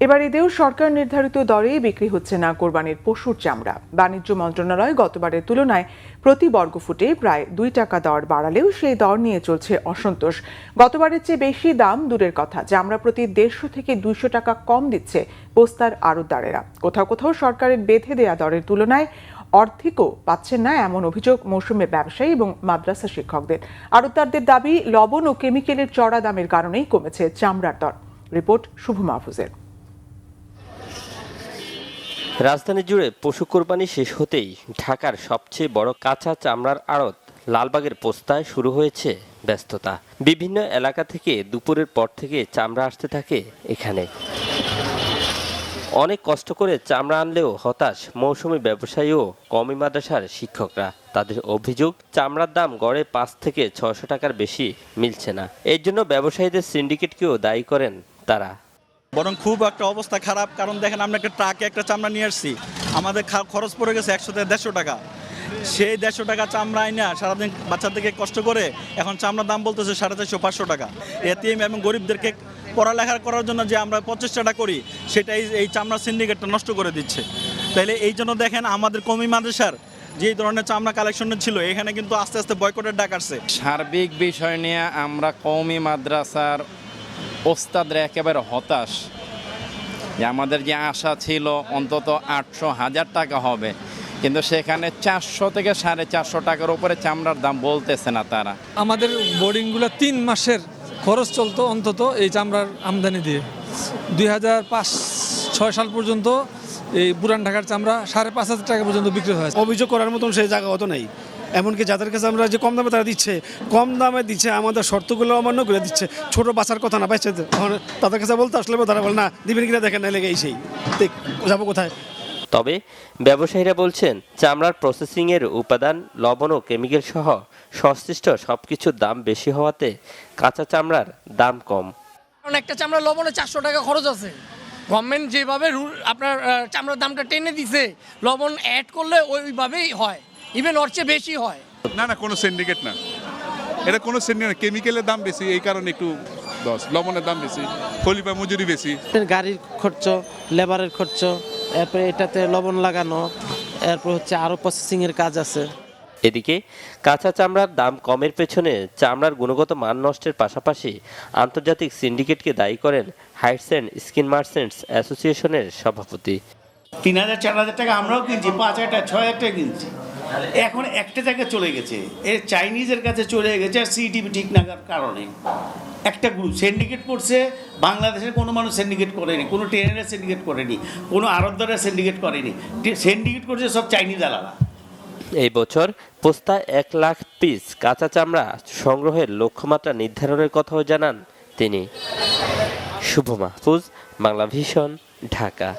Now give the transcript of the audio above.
এবার ঈদেও সরকার নির্ধারিত দরে বিক্রি হচ্ছে না কোরবানির পশুর চামড়া। বাণিজ্য মন্ত্রণালয় গতবারের তুলনায় প্রতি বর্গফুটে প্রায় 2 টাকা দর বাড়ালেও সেই দর নিয়ে চলছে অসন্তোষ। গতবারের চেয়ে বেশি দাম দূরের কথা, চামড়া প্রতি 150 থেকে 200 টাকা কম দিচ্ছে পোস্তার আড়তদারেরা। কোথাও কোথাও সরকারের বেঁধে দেয়া দরের তুলনায় অর্ধেকও পাচ্ছেন না এমন অভিযোগ মৌসুমে ব্যবসায়ী এবং মাদ্রাসা শিক্ষকদের। আড়তদারদের দাবি, লবণ ও কেমিক্যালের চড়া দামের কারণেই কমেছে চামড়ার দর। রিপোর্ট শুভ মাহফুজের। রাজধানী জুড়ে পশু কোরবানি শেষ হতেই ঢাকার সবচেয়ে বড় কাঁচা চামড়ার আড়ত লালবাগের পোস্তায় শুরু হয়েছে ব্যস্ততা। বিভিন্ন এলাকা থেকে দুপুরের পর থেকে চামড়া আসতে থাকে এখানে। অনেক কষ্ট করে চামড়া আনলেও হতাশ মৌসুমী ব্যবসায়ী ও কওমি মাদ্রাসার শিক্ষকরা। তাদের অভিযোগ, চামড়ার দাম গড়ে 5 থেকে 600 টাকার বেশি মিলছে না। এর জন্য ব্যবসায়ীদের সিন্ডিকেটকেও দায়ী করেন তারা। বরং খুব একটা অবস্থা খারাপ, কারণ দেখেন আমরা একটা ট্রাকে একটা চামড়া নিয়ে আসছি, আমাদের খরচ পড়ে গেছে 100 থেকে 150 টাকা। সেই 150 টাকা চামড়া আইনা সারাদিন বাচ্চাদেরকে কষ্ট করে এখন চামড়ার দাম বলতেছে 450-500 টাকা। এতিম এবং গরিবদেরকে পড়ালেখা করার জন্য যে আমরা প্রচেষ্টাটা করি, সেটাই এই চামড়া সিন্ডিকেটটা নষ্ট করে দিচ্ছে। তাইলে এই জন্য দেখেন আমাদের কওমি মাদ্রাসার যে ধরনের চামড়া কালেকশন ছিল, এখানে কিন্তু আস্তে আস্তে বয়কটের ডাক আসছে। সার্বিক বিষয় নিয়ে আমরা কওমি মাদ্রাসার ওস্তাদরা একেবারে হতাশ। যে আমাদের যে আশা ছিল অন্তত 800-1000 টাকা হবে, কিন্তু সেখানে 400 থেকে 450 টাকার উপরে চামড়ার দাম বলতেছে না তারা। আমাদের বোর্ডিংগুলো 3 মাসের খরচ চলতো অন্তত এই চামড়ার আমদানি দিয়ে। 2005-6 সাল পর্যন্ত এই পুরান ঢাকার চামড়া 5,500 টাকা পর্যন্ত বিক্রি হয়েছে। অভিযোগ করার মতন সেই জায়গা হতো নেই। এমনকি যাদের কাছে আমরা যে কম দামে তারা দিচ্ছে, কম দামে দিচ্ছে, আমাদের শর্তগুলো অমান্য করে দিচ্ছে। ছোট বাচ্চার কথা না পাইছে, তাদের কাছে বলতে আসলে তারা বলে না দিবেন কিনা দেখেন, না লেগে সেই যাবো কোথায়। তবে ব্যবসায়ীরা বলছেন, চামড়ার প্রসেসিংয়ের উপাদান, লবণ ও কেমিক্যাল সহ সংশ্লিষ্ট সবকিছুর দাম বেশি হওয়াতে কাঁচা চামড়ার দাম কম। কারণ একটা চামড়া লবণে 400 টাকা খরচ আছে। গভর্নমেন্ট যেভাবে আপনার চামড়ার দামটা টেনে দিছে, লবণ অ্যাড করলে ওইভাবেই হয়, ইভেন ওর চেয়ে বেশি হয়। না, কোনো সিন্ডিকেট না, এটা কোনো সিন্ডিকেট। কেমিক্যালের দাম বেশি, এই কারণে একটু লবণের দাম বেশি, খলিফা মজুরি বেশি। গাড়ির খরচ, লেবারের খরচ, এরপরে এটাতে লবণ লাগানো, এরপর হচ্ছে আরও প্রসেসিংয়ের কাজ আছে। এদিকে কাঁচা চামড়ার দাম কমের পেছনে চামড়ার গুণগত মান নষ্টের পাশাপাশি আন্তর্জাতিক সিন্ডিকেটকে দায়ী করেন হাইটস অ্যান্ড স্কিন মার্চেন্টস অ্যাসোসিয়েশনের সভাপতি। 3,000-4,000 টাকা আমরাও কিনছি, 5,000-6,000 টাকা কিনছি। এখন একটা জায়গায় চলে গেছে, এর চাইনিজের কাছে চলে গেছে। আর সিটিভি ঠিক নাগার কারণে একটা গ্রুপ সিন্ডিকেট করছে। বাংলাদেশের কোনো মানুষ সিন্ডিকেট করেনি, কোনো ট্রেনারে সিন্ডিকেট করেনি, কোনো আড়তদারে সিন্ডিকেট করেনি। সিন্ডিকেট করছে সব চাইনিজ আলাদা। এই বছর পোস্তা 1 লাখ পিস কাঁচা চামড়া সংগ্রহের লক্ষ্যমাত্রা নির্ধারণের কথাও জানান তিনি। শুভ মাহফুজ, বাংলা ভিশন, ঢাকা।